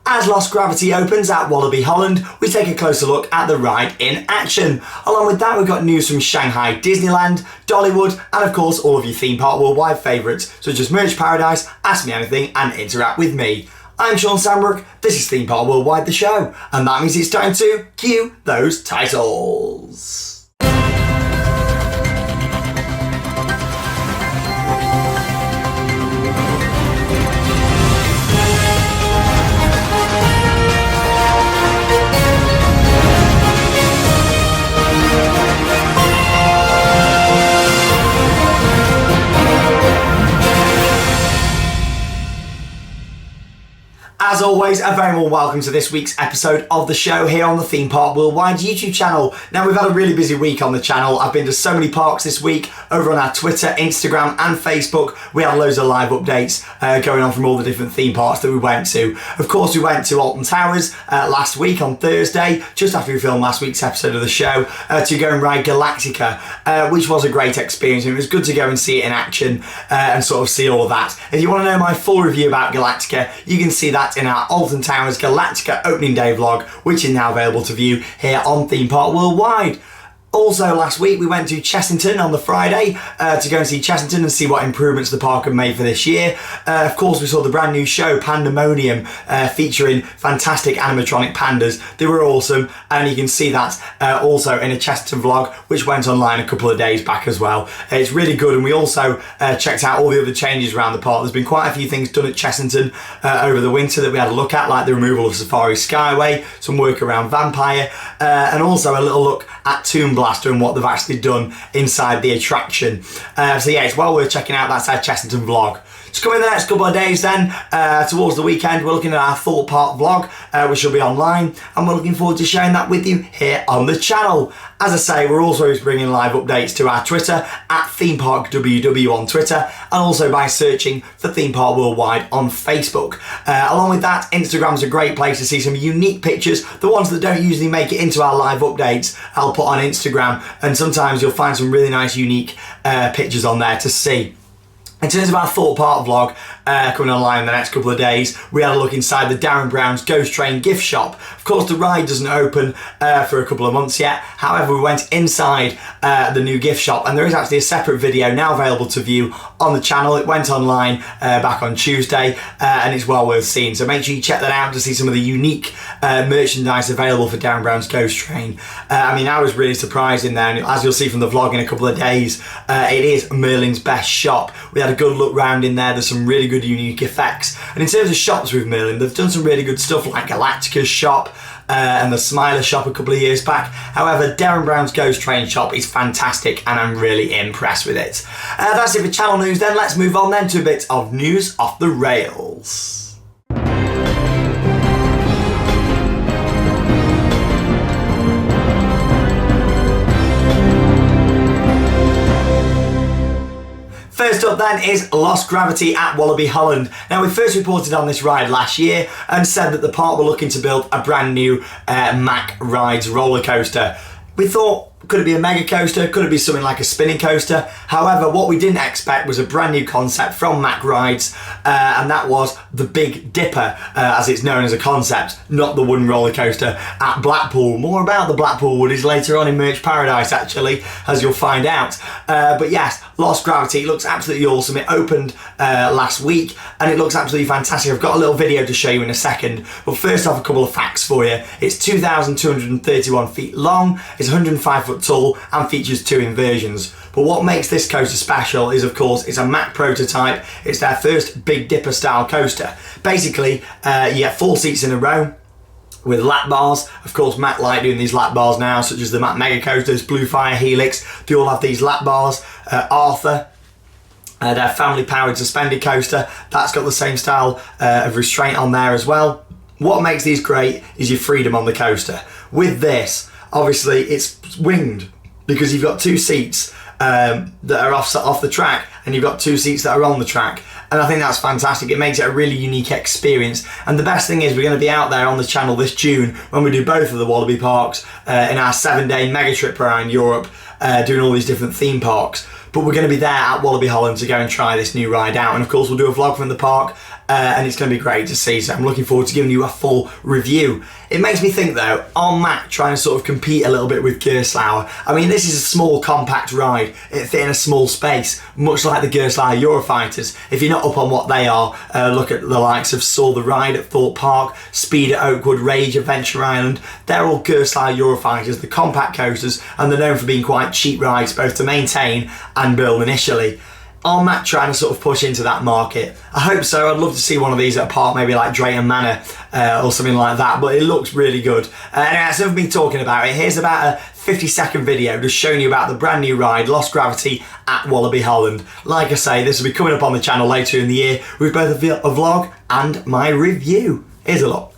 As Lost Gravity opens at Wallaby Holland, we take a closer look at the ride in action. Along with that, we've got news from Shanghai Disneyland, Dollywood, and of course all of your theme park worldwide favourites, such as Merch Paradise, Ask Me Anything, and Interact With Me. I'm Shawn Sanbrooke, this is Theme Park Worldwide the show, and that means it's time to cue those titles. As always, a very warm welcome to this week's episode of the show here on the Theme Park Worldwide YouTube channel. Now, we've had a really busy week on the channel. I've been to so many parks this week over on our Twitter, Instagram and Facebook. We had loads of live updates going on from all the different theme parks that we went to. Of course, we went to Alton Towers last week on Thursday, just after we filmed last week's episode of the show, to go and ride Galactica, which was a great experience. And it was good to go and see it in action and sort of see all of that. If you want to know my full review about Galactica, you can see that in our Alton Towers Galactica opening day vlog, which is now available to view here on Theme Park Worldwide. Also, last week we went to Chessington on the Friday to go and see Chessington and see what improvements the park have made for this year. Of course, we saw the brand new show Pandemonium featuring fantastic animatronic pandas. They were awesome, and you can see that also in a Chessington vlog, which went online a couple of days back as well. It's really good, and we also checked out all the other changes around the park. There's been quite a few things done at Chessington over the winter that we had a look at, like the removal of Safari Skyway, some work around Vampire, and also a little look at Tomb Blaster and what they've actually done inside the attraction. So yeah, it's well worth checking out. That's our Chessington vlog. Just coming in the next couple of days then, towards the weekend, we're looking at our Thought Park vlog, which will be online, and we're looking forward to sharing that with you here on the channel. As I say, we're also bringing live updates to our Twitter, at Theme Park WW on Twitter, and also by searching for Theme Park Worldwide on Facebook. Along with that, Instagram's a great place to see some unique pictures, the ones that don't usually make it into our live updates, I'll put on Instagram, and sometimes you'll find some really nice unique pictures on there to see. In terms of our Thought Park vlog coming online in the next couple of days, we had a look inside the Darren Brown's Ghost Train gift shop. Of course, the ride doesn't open for a couple of months yet. However, we went inside the new gift shop, and there is actually a separate video now available to view on the channel. It went online back on Tuesday, and it's well worth seeing. So make sure you check that out to see some of the unique merchandise available for Darren Brown's Ghost Train. I mean, I was really surprised in there, and as you'll see from the vlog in a couple of days, it is Merlin's best shop. We had a good look round in there. There's some really good unique effects, and in terms of shops with Merlin, they've done some really good stuff like Galactica's shop and the Smiler shop a couple of years back. However, Darren Brown's Ghost Train shop is fantastic, and I'm really impressed with it. That's it for channel news then. Let's move on then to a bit of news off the rails. First up then is Lost Gravity at Wallaby Holland. Now, we first reported on this ride last year and said that the park were looking to build a brand new Mack Rides roller coaster. We thought, could it be a mega coaster? Could it be something like a spinning coaster? However, what we didn't expect was a brand new concept from Mack Rides, and that was the Big Dipper, as it's known as a concept, not the wooden roller coaster at Blackpool. More about the Blackpool Woodies later on in Merch Paradise, actually, as you'll find out. But yes, Lost Gravity, it looks absolutely awesome. It opened last week, and it looks absolutely fantastic. I've got a little video to show you in a second, but first off, a couple of facts for you. It's 2,231 feet long, it's 105 foot tall, and features 2 inversions. But what makes this coaster special is, of course, it's a Mack prototype. It's their first Big Dipper style coaster. Basically, you get 4 seats in a row with lap bars. Of course, Mack like doing these lap bars now, such as the Mack Mega Coasters, Blue Fire, Helix. They all have these lap bars. Arthur, their family powered suspended coaster, that's got the same style of restraint on there as well. What makes these great is your freedom on the coaster. With this, obviously it's winged because you've got 2 seats that are off the track, and you've got 2 seats that are on the track, and I think that's fantastic. It makes it a really unique experience, and the best thing is we're going to be out there on the channel this June when we do both of the Wallaby parks in our 7-day mega trip around Europe, doing all these different theme parks. But we're going to be there at Wallaby Holland to go and try this new ride out, and of course we'll do a vlog from the park and it's going to be great to see, so I'm looking forward to giving you a full review. It makes me think though, are Mack trying to sort of compete a little bit with Gerstlauer? I mean, this is a small compact ride, it fit in a small space, much like the Gerstlauer Eurofighters. If you're not up on what they are, look at the likes of Soar the Ride at Thorpe Park, Speed at Oakwood, Rage at Venture Island. They're all Gerstlauer Eurofighters, the compact coasters, and they're known for being quite cheap rides both to maintain and build initially. Are Mack trying to sort of push into that market? I hope so. I'd love to see one of these at a park, maybe like Drayton Manor or something like that, but it looks really good. Anyway, as I've been talking about it, here's about a 50-second video just showing you about the brand new ride, Lost Gravity at Wallaby Holland. Like I say, this will be coming up on the channel later in the year with both a vlog and my review. Here's a look.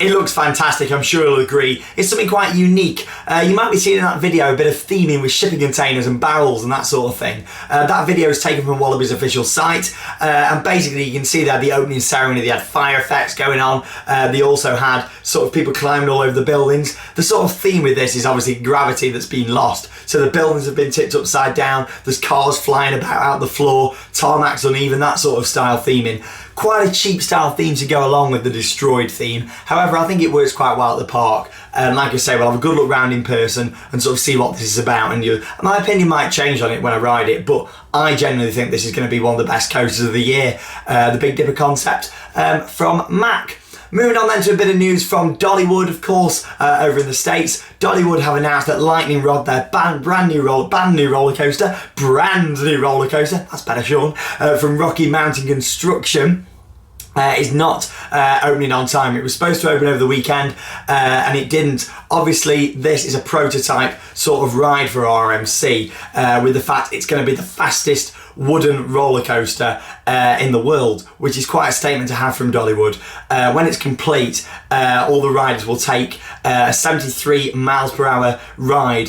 It looks fantastic, I'm sure you'll agree. It's something quite unique. You might be seeing in that video a bit of theming with shipping containers and barrels and that sort of thing. That video is taken from Wallaby's official site, and basically you can see there the opening ceremony, they had fire effects going on, they also had sort of people climbing all over the buildings. The sort of theme with this is obviously gravity that's been lost. So the buildings have been tipped upside down, there's cars flying about out the floor, tarmac's uneven, that sort of style theming. Quite a cheap style theme to go along with the destroyed theme. However, I think it works quite well at the park. And like I say, we'll have a good look round in person and sort of see what this is about. And my opinion might change on it when I ride it, but I genuinely think this is going to be one of the best coasters of the year. The Big Dipper concept from Mack. Moving on then to a bit of news from Dollywood, of course, over in the States. Dollywood have announced that Lightning Rod, their brand new roller coaster, that's better, Shawn, from Rocky Mountain Construction, is not opening on time. It was supposed to open over the weekend and it didn't. Obviously, this is a prototype sort of ride for RMC with the fact it's going to be the fastest wooden roller coaster in the world, which is quite a statement to have from Dollywood. When it's complete, all the riders will take a 73 miles per hour ride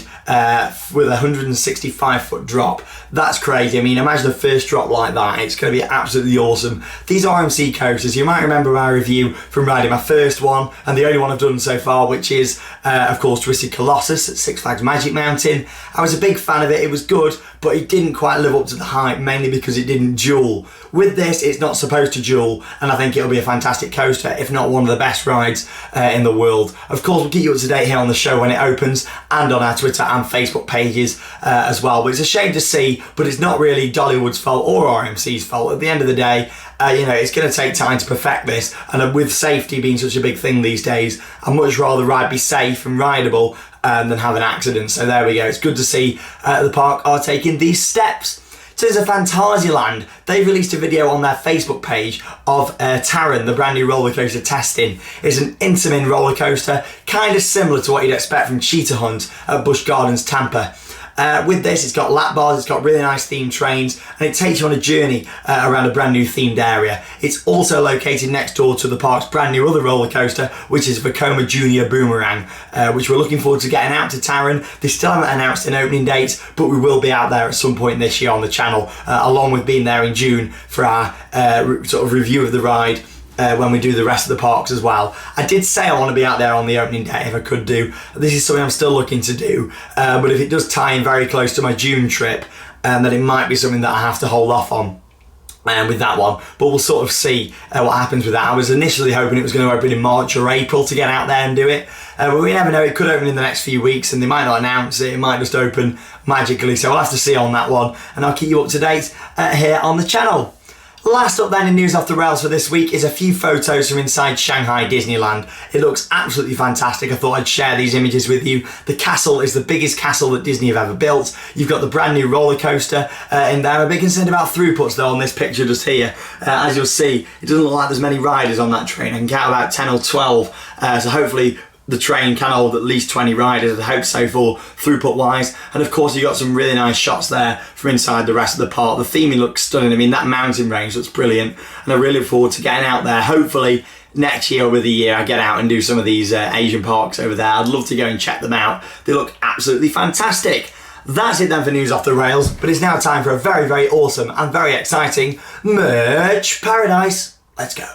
with a 165-foot drop. That's crazy. I mean, imagine the first drop like that. It's going to be absolutely awesome. These RMC coasters, you might remember my review from riding my first one and the only one I've done so far, which is of course Twisted Colossus at Six Flags Magic Mountain. I was a big fan of it. It was good, but it didn't quite live up to the hype, mainly because it didn't duel. With this, it's not supposed to duel, and I think it'll be a fantastic coaster, if not one of the best rides in the world. Of course, we'll keep you up to date here on the show when it opens, and on our Twitter and Facebook pages as well. But it's a shame to see, but it's not really Dollywood's fault or RMC's fault. At the end of the day, it's going to take time to perfect this, and with safety being such a big thing these days, I'd much rather ride be safe and rideable than have an accident. So there we go. It's good to see the park are taking these steps. So there's a Phantasialand. They've released a video on their Facebook page of Taron, the brand new roller coaster testing. It's an Intamin roller coaster, kind of similar to what you'd expect from Cheetah Hunt at Busch Gardens, Tampa. With this, it's got lap bars, it's got really nice themed trains, and it takes you on a journey around a brand new themed area. It's also located next door to the park's brand new other roller coaster, which is Vekoma Junior Boomerang, which we're looking forward to getting out to Taron. They still haven't announced an opening date, but we will be out there at some point this year on the channel, along with being there in June for our sort of review of the ride. When we do the rest of the parks as well. I did say I want to be out there on the opening day if I could do. This is something I'm still looking to do, but if it does tie in very close to my June trip, then it might be something that I have to hold off on. with that one, but we'll sort of see what happens with that. I was initially hoping it was going to open in March or April to get out there and do it, but we never know. It could open in the next few weeks, and they might not announce it. It might just open magically, so we'll have to see on that one, and I'll keep you up to date here on the channel. Last up then in News Off the Rails for this week is a few photos from inside Shanghai Disneyland. It looks absolutely fantastic. I thought I'd share these images with you. The castle is the biggest castle that Disney have ever built. You've got the brand new roller coaster in there. I'm a bit concerned about throughputs though on this picture just here. As you'll see, it doesn't look like there's many riders on that train. I can count about 10 or 12, so hopefully the train can hold at least 20 riders. I hope so for throughput wise. And of course you've got some really nice shots there from inside the rest of the park. The theming looks stunning. I mean, that mountain range looks brilliant, and I really look forward to getting out there. Hopefully next year or the year I get out and do some of these Asian parks over there. I'd love to go and check them out. They look absolutely fantastic. That's it then for News Off the Rails, but it's now time for a very, very awesome and very exciting merch paradise. Let's go.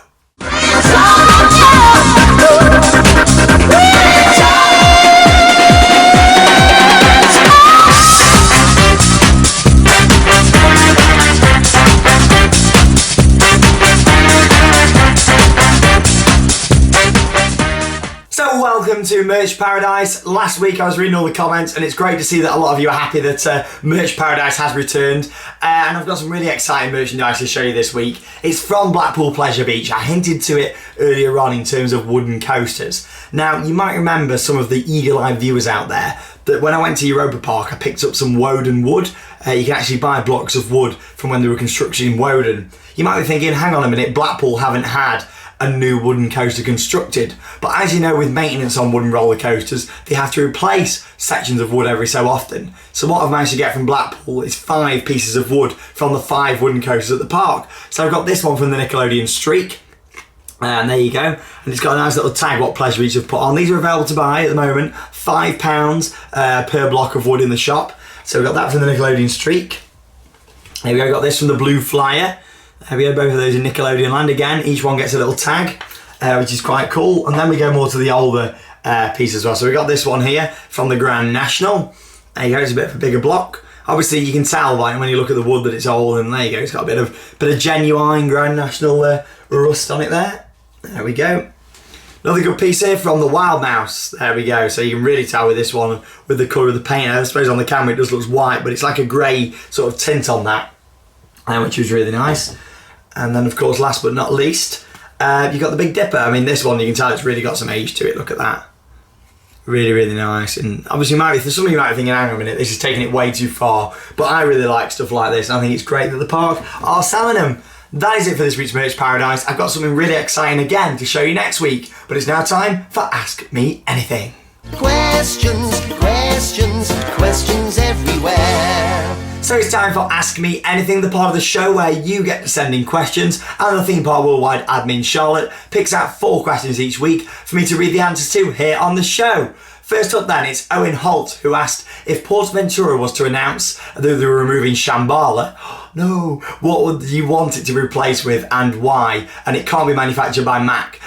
Welcome to Merch Paradise. Last week I was reading all the comments, and it's great to see that a lot of you are happy that Merch Paradise has returned, and I've got some really exciting merchandise to show you this week. It's from Blackpool Pleasure Beach. I hinted to it earlier on in terms of wooden coasters. Now you might remember, some of the eagle-eyed viewers out there, that when I went to Europa Park I picked up some Woden wood. You can actually buy blocks of wood from when they were constructed in Woden. You might be thinking, hang on a minute, Blackpool haven't had a new wooden coaster constructed. But as you know, with maintenance on wooden roller coasters, they have to replace sections of wood every so often. So what I've managed to get from Blackpool is 5 pieces of wood from the 5 wooden coasters at the park. So I've got this one from the Nickelodeon Streak, and there you go. And it's got a nice little tag what Pleasure Beach have put on. These are available to buy at the moment, £5 per block of wood in the shop. So we've got that from the Nickelodeon Streak. There we go, got this from the Blue Flyer. There we go, both of those in Nickelodeon Land again. Each one gets a little tag, which is quite cool. And then we go more to the older piece as well. So we got this one here from the Grand National. There you go, it's a bit of a bigger block. Obviously you can tell by when you look at the wood that it's old, and there you go, it's got a bit of genuine Grand National rust on it there. There we go. Another good piece here from the Wild Mouse. There we go. So you can really tell with this one, with the colour of the paint. I suppose on the camera it just looks white, but it's like a grey sort of tint on that, which was really nice. And then of course, last but not least, you've got the Big Dipper. I mean, this one, you can tell it's really got some age to it. Look at that. Really, really nice. And obviously, some of you might be thinking, hang on a minute, this is taking it way too far. But I really like stuff like this, and I think it's great that the park are selling them. That is it for this week's Merch Paradise. I've got something really exciting again to show you next week. But it's now time for Ask Me Anything. Questions, questions, questions everywhere. So it's time for Ask Me Anything, the part of the show where you get to send in questions, and the Theme Park Worldwide admin Charlotte picks out 4 questions each week for me to read the answers to here on the show. First up then, it's Owen Holt, who asked, if Portaventura was to announce that they were removing Shambhala, no, what would you want it to be replaced with and why? And it can't be manufactured by Mack.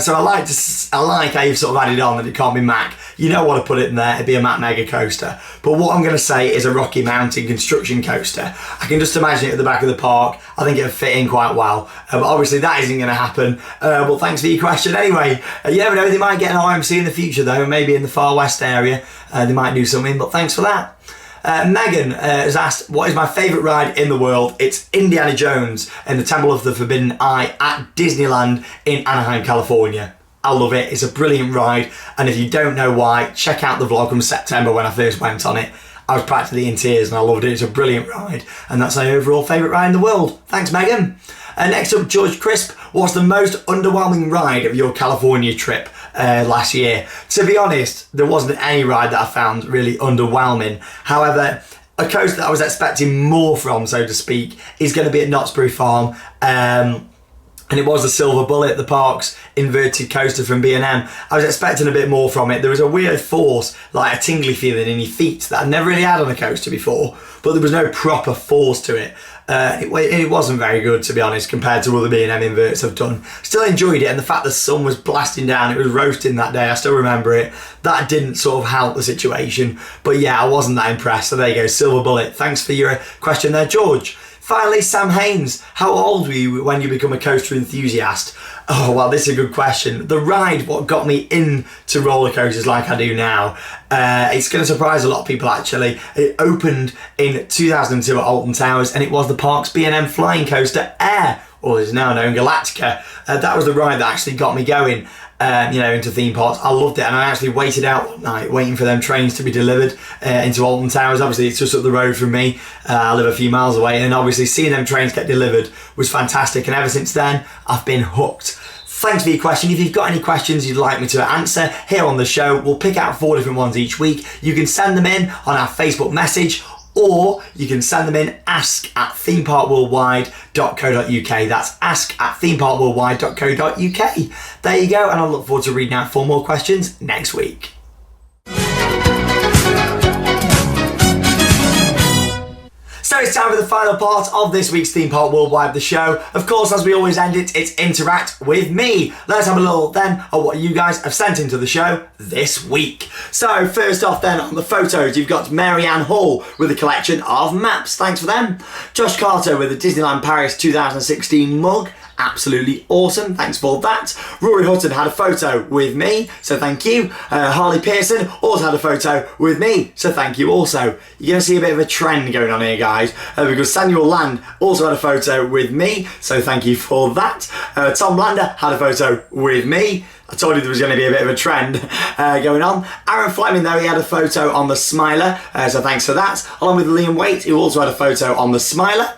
So I like how you've sort of added on that it can't be Mack. You know what to put it in there, it'd be a Mack Mega Coaster. But what I'm going to say is a Rocky Mountain construction coaster. I can just imagine it at the back of the park. I think it'd fit in quite well. But obviously that isn't going to happen. Well, thanks for your question anyway. You never know, they might get an RMC in the future though, maybe in the Far West area. They might do something, but thanks for that. Megan has asked, what is my favourite ride in the world? It's Indiana Jones and the Temple of the Forbidden Eye at Disneyland in Anaheim, California. I love it. It's a brilliant ride, and if you don't know why, check out the vlog from September when I first went on it. I was practically in tears and I loved it. It's a brilliant ride, and that's my overall favourite ride in the world. Thanks, Megan. Next up, George Crisp, what's the most underwhelming ride of your California trip last year? To be honest, there wasn't any ride that I found really underwhelming. However, a coaster that I was expecting more from, so to speak, is going to be at Knott's Berry Farm. And it was the Silver Bullet, the park's inverted coaster from B&M. I was expecting a bit more from it. There was a weird force, like a tingly feeling in your feet that I'd never really had on a coaster before, but there was no proper force to it. It wasn't very good, to be honest, compared to other B&M inverts I've done. Still enjoyed it, and the fact the sun was blasting down, it was roasting that day, I still remember it. That didn't sort of help the situation, but yeah, I wasn't that impressed. So there you go, Silver Bullet. Thanks for your question there, George. Finally, Sam Haynes, how old were you when you become a coaster enthusiast? Oh, well, this is a good question. The ride, what got me into roller coasters like I do now, it's going to surprise a lot of people actually. It opened in 2002 at Alton Towers, and it was the park's B&M flying coaster Air, or is now known Galactica. That was the ride that actually got me going. Into theme parks. I loved it, and I actually waited out one night waiting for them trains to be delivered into Alton Towers. Obviously it's just up the road from me. I live a few miles away, and obviously seeing them trains get delivered was fantastic, and ever since then I've been hooked. Thanks for your question. If you've got any questions you'd like me to answer here on the show, we'll pick out 4 different ones each week. You can send them in on our Facebook message, or you can send them in ask@themeparkworldwide.co.uk. That's ask@themeparkworldwide.co.uk. There you go, and I look forward to reading out 4 more questions next week. So it's time for the final part of this week's Theme Park Worldwide, the show. Of course, as we always end it, it's Interact with me. Let's have a look then at what you guys have sent into the show this week. So first off then, on the photos, you've got Marianne Hall with a collection of maps. Thanks for them. Josh Carter with a Disneyland Paris 2016 mug. Absolutely awesome, thanks for that. Rory Hutton had a photo with me, so thank you. Harley Pearson also had a photo with me, so thank you also. You're going to see a bit of a trend going on here, guys, because Samuel Land also had a photo with me, so thank you for that. Tom Lander had a photo with me. I told you there was going to be a bit of a trend going on. Aaron Fleming, though, he had a photo on the Smiler, so thanks for that. Along with Liam Waite, who also had a photo on the Smiler.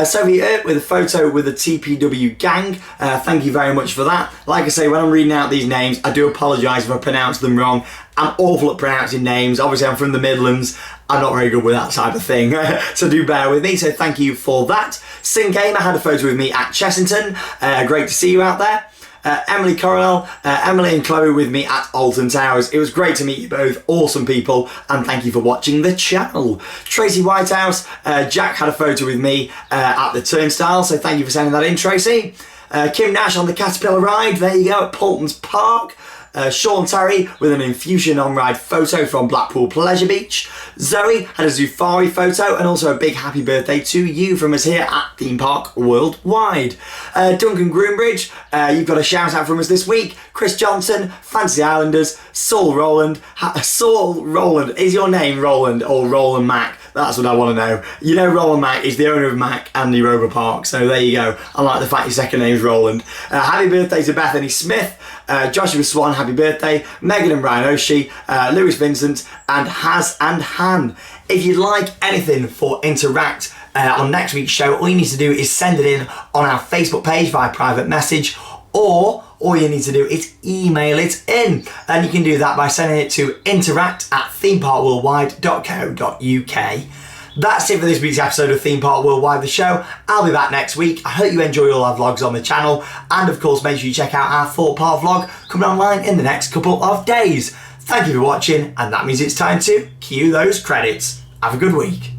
Sophie Earp with a photo with the TPW gang. Thank you very much for that. Like I say, when I'm reading out these names, I do apologise if I pronounce them wrong. I'm awful at pronouncing names. Obviously, I'm from the Midlands. I'm not very good with that type of thing, so do bear with me. So thank you for that. Sin Gamer had a photo with me at Chessington. Great to see you out there. Emily Coronel, Emily and Chloe with me at Alton Towers. It was great to meet you both, awesome people, and thank you for watching the channel. Tracy Whitehouse, Jack had a photo with me at the Turnstile, so thank you for sending that in, Tracy. Kim Nash on the Caterpillar ride, there you go, at Paulton's Park. Sean Terry with an Infusion on-ride photo from Blackpool Pleasure Beach. Zoe had a Zufari photo, and also a big happy birthday to you from us here at Theme Park Worldwide. Duncan Groombridge, you've got a shout out from us this week. Chris Johnson, Fantasy Islanders, Saul Rowland. Saul Rowland, is your name Roland or Roland Mack? That's what I want to know. You know Roland Mack is the owner of Mack and Europa Park, so there you go. I like the fact your second name's Roland. Happy birthday to Bethany Smith, Joshua Swan, happy birthday, Megan and Ryan Oshie, Lewis Vincent, and Haz and Han. If you'd like anything for Interact on next week's show, all you need to do is send it in on our Facebook page via private message, or all you need to do is email it in, and you can do that by sending it to interact@themeparkworldwide.co.uk. That's it for this week's episode of Theme Park Worldwide, the show. I'll be back next week. I hope you enjoy all our vlogs on the channel, and of course make sure you check out our Thought Park vlog coming online in the next couple of days. Thank you for watching, and that means it's time to cue those credits. Have a good week.